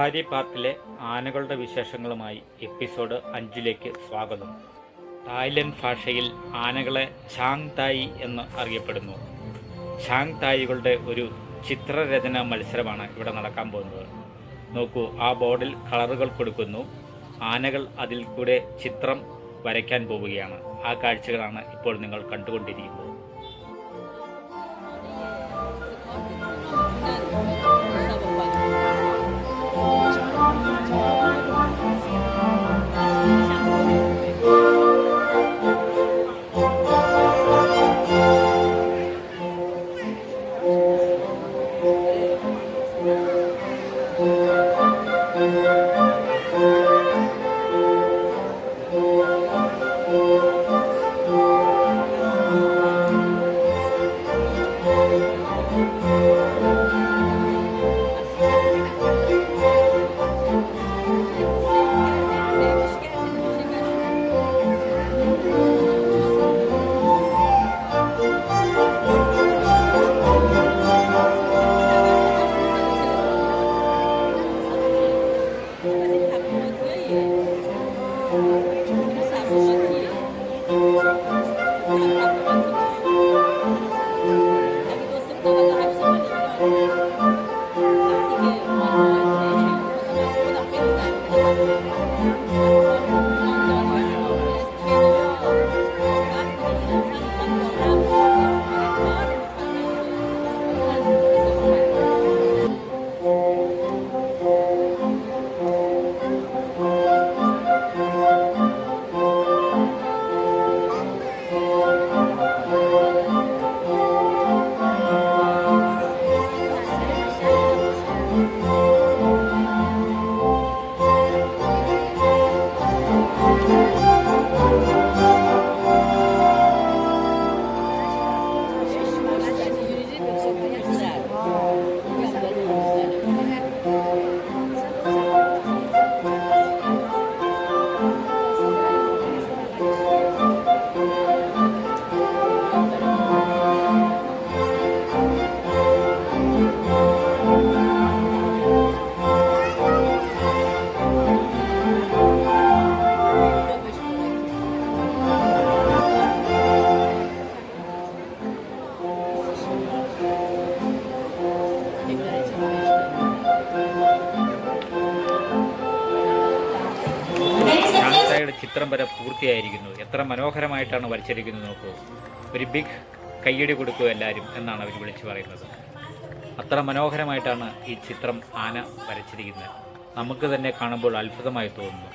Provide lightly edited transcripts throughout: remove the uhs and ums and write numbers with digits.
Safari പാർക്കിലെ ആനകളുടെ വിശേഷങ്ങളുമായി എപ്പിസോഡ് 5 സ്വാഗതം. തായ്ലൻഡ് ഭാഷയിൽ ആനകളെ ചാങ് തായി എന്ന് അറിയപ്പെടുന്നു. ചാങ് തായികളുടെ ഒരു ചിത്രരചന മത്സരമാണ് ഇവിടെ നടക്കാൻ പോകുന്നത്. നോക്കൂ, ആ ബോർഡിൽ കളറുകൾ കൊടുക്കുന്നു. ആനകൾ അതിൽ കൂടെ ചിത്രം വരയ്ക്കാൻ പോവുകയാണ്. ആ കാഴ്ചകളാണ് ഇപ്പോൾ നിങ്ങൾ കണ്ടുകൊണ്ടിരിക്കുന്നത്. ചിത്രം വരെ പൂർത്തിയായിരിക്കുന്നു. എത്ര മനോഹരമായിട്ടാണ് വരച്ചിരിക്കുന്നത് നോക്കൂ. ഒരു ബിഗ് കയ്യടി കൊടുക്കുക എല്ലാവരും എന്നാണ് അവർ വിളിച്ചു പറയുന്നത്. അത്ര മനോഹരമായിട്ടാണ് ഈ ചിത്രം ആന വരച്ചിരിക്കുന്നത്. നമുക്ക് തന്നെ കാണുമ്പോൾ അത്ഭുതമായി തോന്നുന്നു.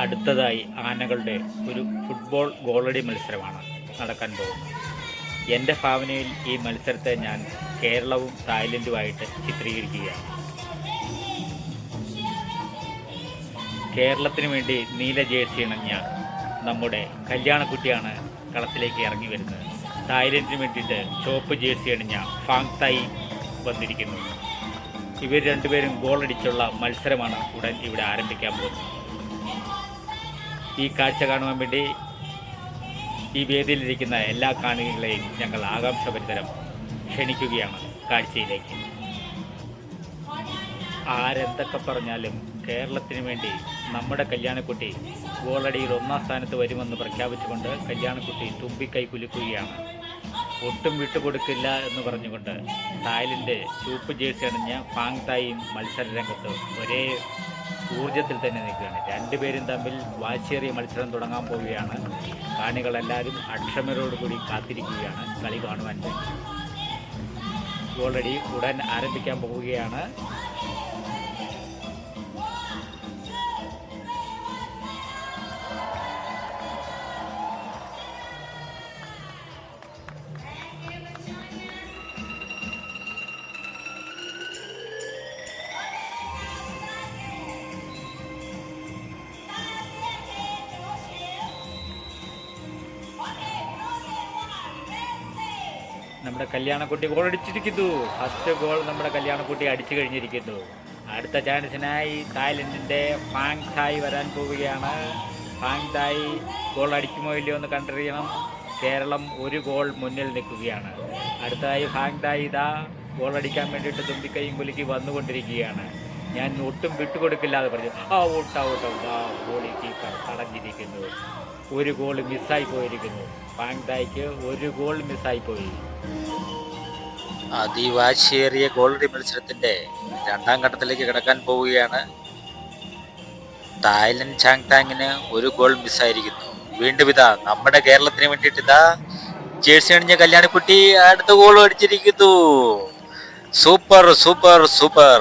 അടുത്തതായി ആനകളുടെ ഒരു ഫുട്ബോൾ ഗോളടി മത്സരമാണ് നടക്കാൻ പോകുന്നത്. എൻ്റെ ഭാവനയിൽ ഈ മത്സരത്തെ ഞാൻ കേരളവും തായ്ലൻഡുമായിട്ട് ചിത്രീകരിക്കുകയാണ്. കേരളത്തിന് വേണ്ടി നീല ജേഴ്സി അണിഞ്ഞ നമ്മുടെ കല്യാണക്കുട്ടിയാണ് കളത്തിലേക്ക് ഇറങ്ങി വരുന്നത്. തായ്ലൻഡിന് വേണ്ടിയിട്ട് ചുവപ്പ് ജേഴ്സി അണിഞ്ഞ ഫാങ് തായി വന്നിരിക്കുന്നു. ഇവർ രണ്ടുപേരും ഗോളടിച്ചുള്ള മത്സരമാണ് ഉടൻ ഇവിടെ ആരംഭിക്കാൻ പോകുന്നത്. ഈ കാഴ്ച കാണുവാൻ വേണ്ടി ഈ വേദിയിലിരിക്കുന്ന എല്ലാ കാണികളെയും ഞങ്ങൾ ആകാംക്ഷഭരിതരം ക്ഷണിക്കുകയാണ് കാഴ്ചയിലേക്ക്. ആരെന്തൊക്കെ പറഞ്ഞാലും കേരളത്തിന് വേണ്ടി നമ്മുടെ കല്യാണക്കുട്ടി ഗോളടിയിൽ 1ാം സ്ഥാനത്ത് വരുമെന്ന് പ്രഖ്യാപിച്ചുകൊണ്ട് കല്യാണക്കുട്ടി തുമ്പിക്കൈ കുലുക്കുകയാണ്. ഒട്ടും വിട്ടുകൊടുക്കില്ല എന്ന് പറഞ്ഞുകൊണ്ട് തായ്ലൻഡ് ചുവപ്പ് ജേഴ്സി അണിഞ്ഞ ഫാങ് തായും മത്സര രംഗത്ത് ഒരേ ഊർജത്തിൽ തന്നെ നിൽക്കുകയാണ്. രണ്ടുപേരും തമ്മിൽ വാശിയേറിയ മത്സരം തുടങ്ങാൻ പോവുകയാണ്. കാണികളെല്ലാവരും അക്ഷമരോടുകൂടി കാത്തിരിക്കുകയാണ് കളി കാണുവാൻ വേണ്ടി. ഗോളടി ഉടൻ ആരംഭിക്കാൻ പോവുകയാണ്. നമ്മുടെ കല്യാണക്കുട്ടി ഗോൾ അടിച്ചിരിക്കുന്നു. ഫസ്റ്റ് ഗോൾ നമ്മുടെ കല്യാണക്കുട്ടി അടിച്ചു കഴിഞ്ഞിരിക്കുന്നു. അടുത്ത ചാൻസിനായി തായ്ലൻഡിൻ്റെ ഫാങ് തായ് വരാൻ പോവുകയാണ്. ഫാങ് തായ് ഗോൾ അടിക്കുമോ ഇല്ലയോ എന്ന് കണ്ടറിയണം. കേരളം ഒരു ഗോൾ മുന്നിൽ നിൽക്കുകയാണ്. അടുത്തതായി ഫാങ് തായ് ഇതാ ഗോൾ അടിക്കാൻ വേണ്ടിയിട്ട് തുമ്പിക്കൈയും കുലുക്കി വന്നുകൊണ്ടിരിക്കുകയാണ്. ഞാൻ ഒട്ടും വിട്ടുകൊടുക്കില്ലാതെ പറഞ്ഞു. ഔട്ട് ഗോളി കീപ്പർ തടഞ്ഞിരിക്കുന്നു. ഒരു ഗോൾ മിസ്സായി പോയിരിക്കുന്നു. ഫാങ് തായ്ക്ക് ഒരു ഗോൾ മിസ്സായി പോയി. അതിവാശിയേറിയ ഗോളടി മത്സരത്തിന്റെ 2ാം ഘട്ടത്തിലേക്ക് കടക്കാൻ പോവുകയാണ്. തായ്ലൻഡ് ചാങ് താങ്ങിന് ഒരു ഗോൾ മിസ്സായിരിക്കുന്നു. വീണ്ടും ഇതാ നമ്മുടെ കേരളത്തിന് വേണ്ടിയിട്ട് ഇതാ ജേഴ്സി അണിഞ്ഞ കല്യാണക്കുട്ടി അടുത്ത ഗോൾ അടിച്ചിരിക്കുന്നു. Super super super.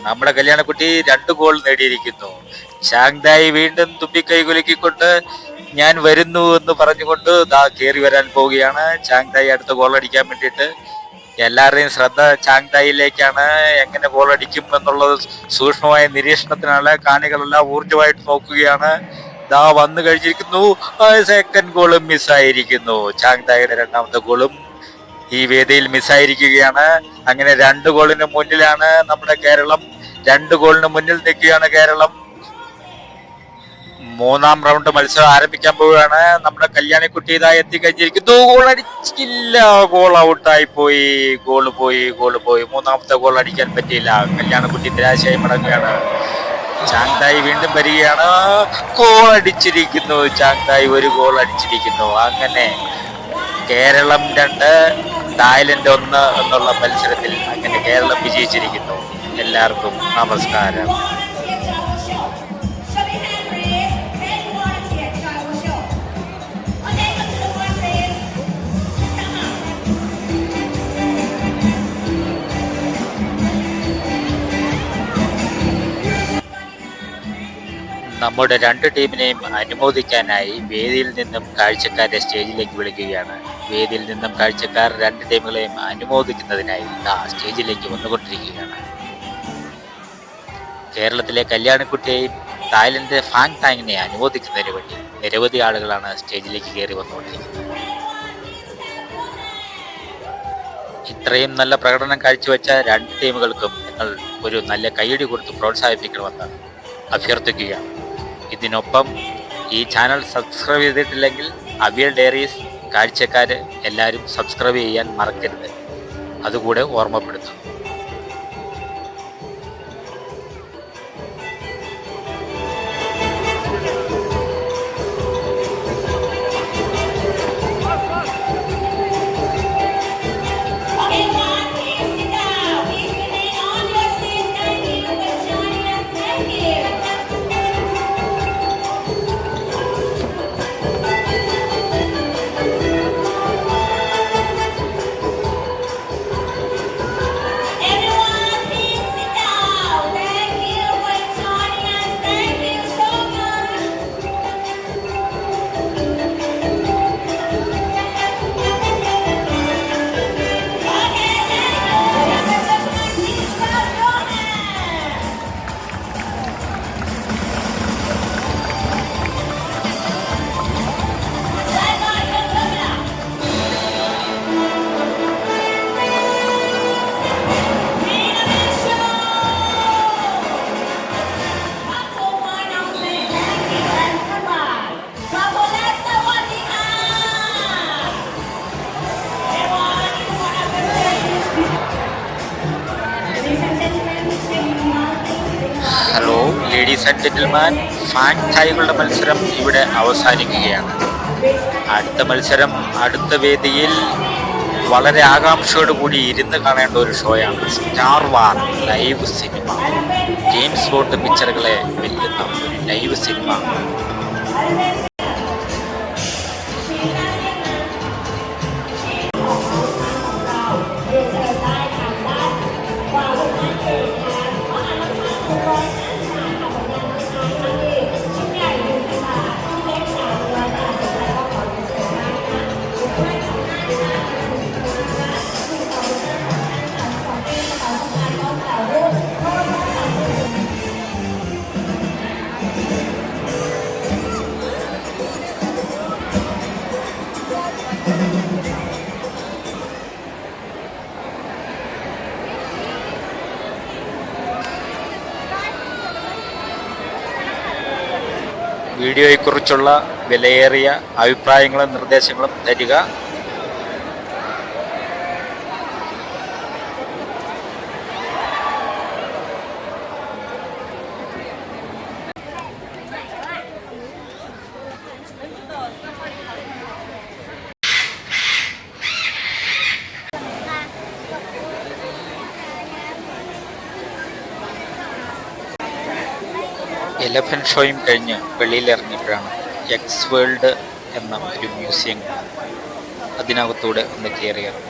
നമ്മുടെ കല്യാണക്കുട്ടി 2 ഗോൾ നേടിയിരിക്കുന്നു. ചാങ് തായ് വീണ്ടും തുമ്പിക്കൈ കുലുക്കിക്കൊണ്ട് ഞാൻ വരുന്നു എന്ന് പറഞ്ഞുകൊണ്ട് ദാ കയറി വരാൻ പോവുകയാണ്. ചാങ് തായ് അടുത്ത ഗോൾ അടിക്കാൻ വേണ്ടിയിട്ട്. എല്ലാവരുടെയും ശ്രദ്ധ ചാങ് തായിലേക്കാണ്. എങ്ങനെ ഗോൾ അടിക്കും എന്നുള്ളത് സൂക്ഷ്മമായ നിരീക്ഷണത്തിനാണ്. കാണികളെല്ലാം ഊർജ്ജമായിട്ട് നോക്കുകയാണ്. ദാ വന്നു കഴിഞ്ഞിരിക്കുന്നു. സെക്കൻഡ് ഗോളും മിസ്സായിരിക്കുന്നു. ചാങ് തായിയുടെ 2ാമത്തെ ഗോളും ഈ വേദിയിൽ മിസ്സായിരിക്കുകയാണ്. അങ്ങനെ 2 ഗോളിന് മുന്നിലാണ് നമ്മുടെ കേരളം. 2 ഗോളിന് മുന്നിൽ നിൽക്കുകയാണ് കേരളം. 3ാം റൗണ്ട് മത്സരം ആരംഭിക്കാൻ പോവുകയാണ്. നമ്മുടെ കല്യാണിക്കുട്ടി ഇതായി എത്തിക്കഴിഞ്ഞിരിക്കുന്നു. ഗോൾ അടിച്ചില്ല. ഗോൾ ഔട്ടായി പോയി. ഗോൾ പോയി. 3ാമത്തെ ഗോൾ അടിക്കാൻ പറ്റിയില്ല. കല്യാണക്കുട്ടി നിരാശയായി മടങ്ങുകയാണ്. ചാങ് തായ് വീണ്ടും വരികയാണ്. ഗോൾ അടിച്ചിരിക്കുന്നു. ചാങ് തായ് ഒരു ഗോൾ അടിച്ചിരിക്കുന്നു. അങ്ങനെ കേരളം 2 തായ്ലൻഡ് 1 എന്നുള്ള മത്സരത്തിൽ അങ്ങനെ കേരളം വിജയിച്ചിരിക്കുന്നു. എല്ലാവർക്കും നമസ്കാരം. നമ്മുടെ 2 ടീമിനെയും അനുമോദിക്കാനായി വേദിയിൽ നിന്നും കാഴ്ചക്കാരെ സ്റ്റേജിലേക്ക് വിളിക്കുകയാണ്. വേദിയിൽ നിന്നും കാഴ്ചക്കാർ 2 ടീമുകളെയും അനുമോദിക്കുന്നതിനായി സ്റ്റേജിലേക്ക് വന്നുകൊണ്ടിരിക്കുകയാണ്. കേരളത്തിലെ കല്യാണക്കുട്ടിയെയും തായ്ലൻഡ് ഫാങ് താങ്ങിനെ അനുമോദിക്കുന്നതിന് വേണ്ടി നിരവധി ആളുകളാണ് സ്റ്റേജിലേക്ക് കയറി വന്നുകൊണ്ടിരിക്കുന്നത്. ഇത്രയും നല്ല പ്രകടനം കാഴ്ചവെച്ച 2 ടീമുകൾക്കും നിങ്ങൾ ഒരു നല്ല കയ്യടി കൊടുത്ത് പ്രോത്സാഹിപ്പിക്കണമെന്ന് അഭ്യർത്ഥിക്കുകയാണ്. ഇതിനൊപ്പം ഈ ചാനൽ സബ്സ്ക്രൈബ് ചെയ്തിട്ടില്ലെങ്കിൽ അവിയൽ ഡയറീസ് കാഴ്ചക്കാർ എല്ലാവരും സബ്സ്ക്രൈബ് ചെയ്യാൻ മറക്കരുത്. അതുകൂടെ ഓർമ്മപ്പെടുത്തും. ലേഡീസ് ആൻഡ് ജെന്റിൽമാൻ, ഫാൻചായികളുടെ മത്സരം ഇവിടെ അവസാനിക്കുകയാണ്. അടുത്ത മത്സരം അടുത്ത വേദിയിൽ വളരെ ആകാംക്ഷയോടുകൂടി ഇരുന്ന് കാണേണ്ട ഒരു ഷോയാണ്. Star war live cinema. James Bond പിക്ചറുകളെ വെല്ലുന്ന ഒരു ലൈവ് സിനിമ. വീഡിയോയെക്കുറിച്ചുള്ള വിലയേറിയ അഭിപ്രായങ്ങളും നിർദ്ദേശങ്ങളും തരിക. എലഫന്റ് ഷോയും കഴിഞ്ഞ് വെളിയിലിറങ്ങിയപ്പോഴാണ് എക്സ് വേൾഡ് എന്ന ഒരു മ്യൂസിയം അതിനകത്തൂടെ ഒന്ന് കയറിയത്.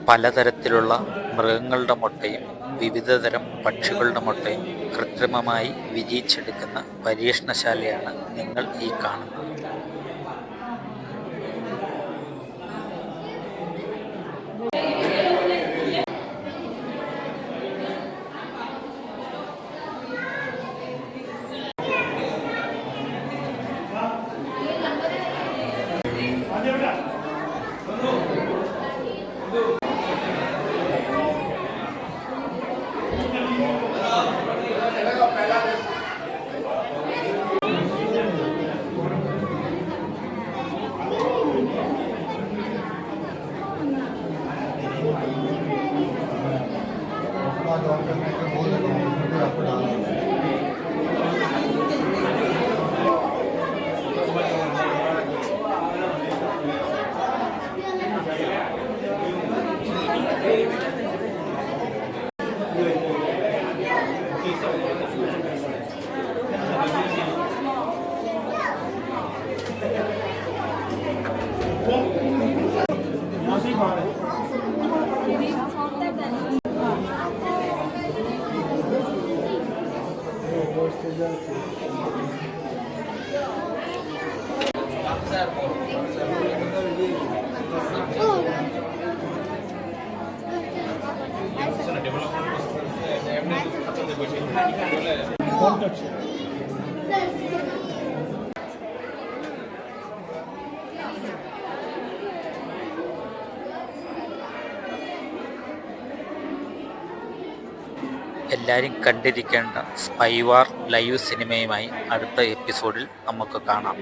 പലതരത്തിലുള്ള മൃഗങ്ങളുടെ മുട്ടയും വിവിധതരം പക്ഷികളുടെ മുട്ടയും കൃത്രിമമായി വിരിയിച്ചെടുക്കുന്ന പരീക്ഷണശാലയാണ് നിങ്ങൾ ഈ കാണുന്നത്. എല്ലാവരും കണ്ടിരിക്കേണ്ട സ്പൈ വാർ ലൈവ് സിനിമയുമായി അടുത്ത എപ്പിസോഡിൽ നമുക്ക് കാണാം.